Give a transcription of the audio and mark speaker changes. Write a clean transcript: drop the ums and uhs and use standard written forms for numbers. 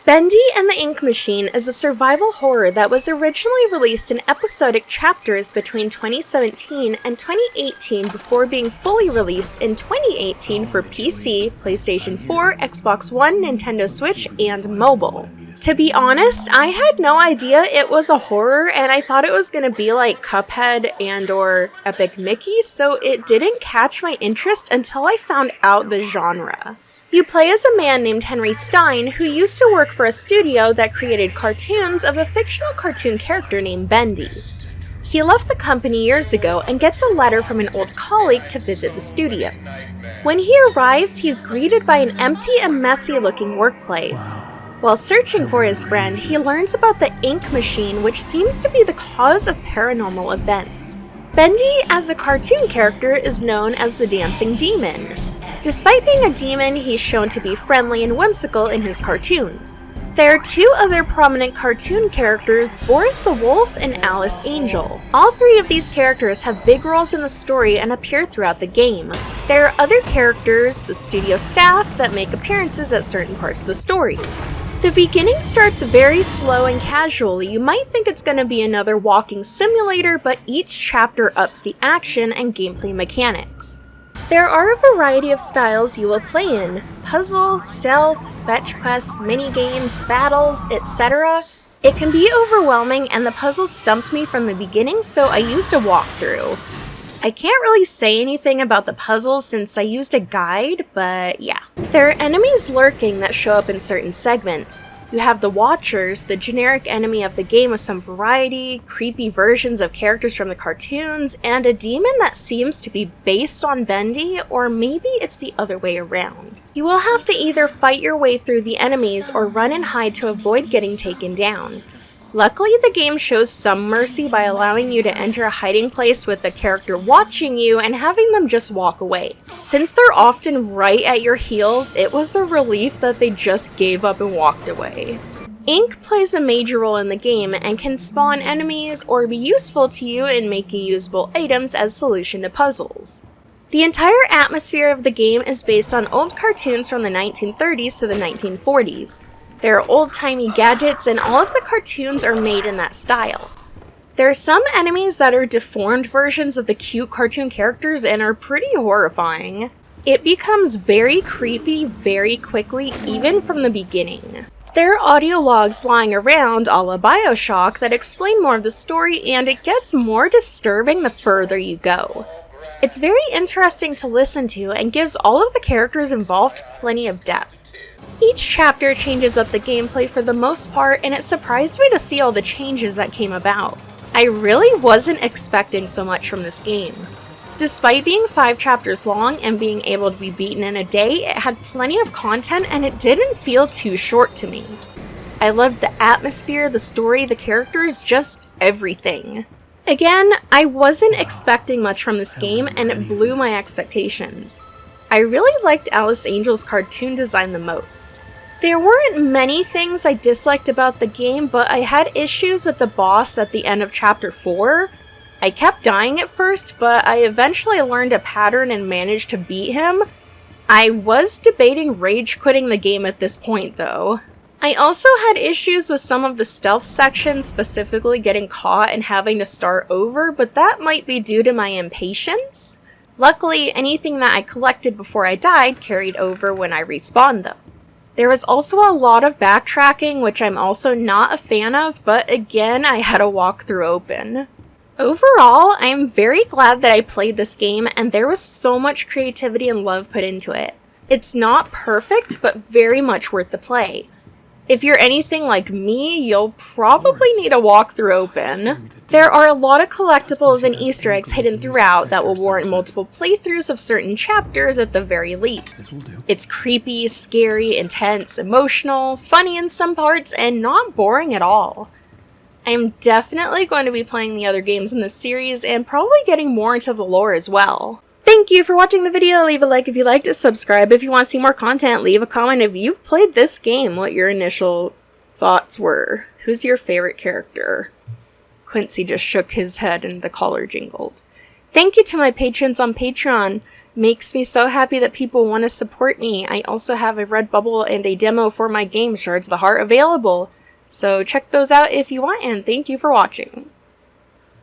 Speaker 1: Bendy and the Ink Machine is a survival horror that was originally released in episodic chapters between 2017 and 2018 before being fully released in 2018 for PC, PlayStation 4, Xbox One, Nintendo Switch, and mobile. To be honest, I had no idea it was a horror, and I thought it was going to be like Cuphead and or Epic Mickey, so it didn't catch my interest until I found out the genre. You play as a man named Henry Stein who used to work for a studio that created cartoons of a fictional cartoon character named Bendy. He left the company years ago and gets a letter from an old colleague to visit the studio. When he arrives, he's greeted by an empty and messy looking workplace. While searching for his friend, he learns about the Ink Machine, which seems to be the cause of paranormal events. Bendy, as a cartoon character, is known as the Dancing Demon. Despite being a demon, he's shown to be friendly and whimsical in his cartoons. There are two other prominent cartoon characters, Boris the Wolf and Alice Angel. All three of these characters have big roles in the story and appear throughout the game. There are other characters, the studio staff, that make appearances at certain parts of the story. The beginning starts very slow and casual. You might think it's going to be another walking simulator, but each chapter ups the action and gameplay mechanics. There are a variety of styles you will play in: puzzle, stealth, fetch quests, minigames, battles, etc. It can be overwhelming, and the puzzles stumped me from the beginning, so I used a walkthrough. I can't really say anything about the puzzles since I used a guide, but yeah. There are enemies lurking that show up in certain segments. You have the Watchers, the generic enemy of the game with some variety, creepy versions of characters from the cartoons, and a demon that seems to be based on Bendy, or maybe it's the other way around. You will have to either fight your way through the enemies or run and hide to avoid getting taken down. Luckily, the game shows some mercy by allowing you to enter a hiding place with the character watching you and having them just walk away. Since they're often right at your heels, it was a relief that they just gave up and walked away. Ink plays a major role in the game and can spawn enemies or be useful to you in making usable items as solution to puzzles. The entire atmosphere of the game is based on old cartoons from the 1930s to the 1940s. There are old-timey gadgets, and all of the cartoons are made in that style. There are some enemies that are deformed versions of the cute cartoon characters and are pretty horrifying. It becomes very creepy very quickly, even from the beginning. There are audio logs lying around a la BioShock that explain more of the story, and it gets more disturbing the further you go. It's very interesting to listen to and gives all of the characters involved plenty of depth. Each chapter changes up the gameplay for the most part, and it surprised me to see all the changes that came about. I really wasn't expecting so much from this game. Despite being 5 chapters long and being able to be beaten in a day, it had plenty of content and it didn't feel too short to me. I loved the atmosphere, the story, the characters, just everything. Again, I wasn't expecting much from this game and it blew my expectations. I really liked Alice Angel's cartoon design the most. There weren't many things I disliked about the game, but I had issues with the boss at the end of chapter 4. I kept dying at first, but I eventually learned a pattern and managed to beat him. I was debating rage quitting the game at this point though. I also had issues with some of the stealth sections, specifically getting caught and having to start over, but that might be due to my impatience. Luckily, anything that I collected before I died carried over when I respawned though. There was also a lot of backtracking, which I'm also not a fan of, but again, I had a walkthrough open. Overall, I'm very glad that I played this game, and there was so much creativity and love put into it. It's not perfect, but very much worth the play. If you're anything like me, you'll probably need a walkthrough open. There are a lot of collectibles and Easter eggs hidden throughout that will warrant multiple playthroughs of certain chapters at the very least. It's creepy, scary, intense, emotional, funny in some parts, and not boring at all. I am definitely going to be playing the other games in this series and probably getting more into the lore as well. Thank you for watching the video. Leave a like if you liked it, subscribe if you want to see more content, leave a comment if you've played this game, what your initial thoughts were. Who's your favorite character? Quincy just shook his head and the collar jingled. Thank you to my patrons on Patreon. Makes me so happy that people want to support me. I also have a Redbubble and a demo for my game, Shards of the Heart, available. So check those out if you want, and thank you for watching.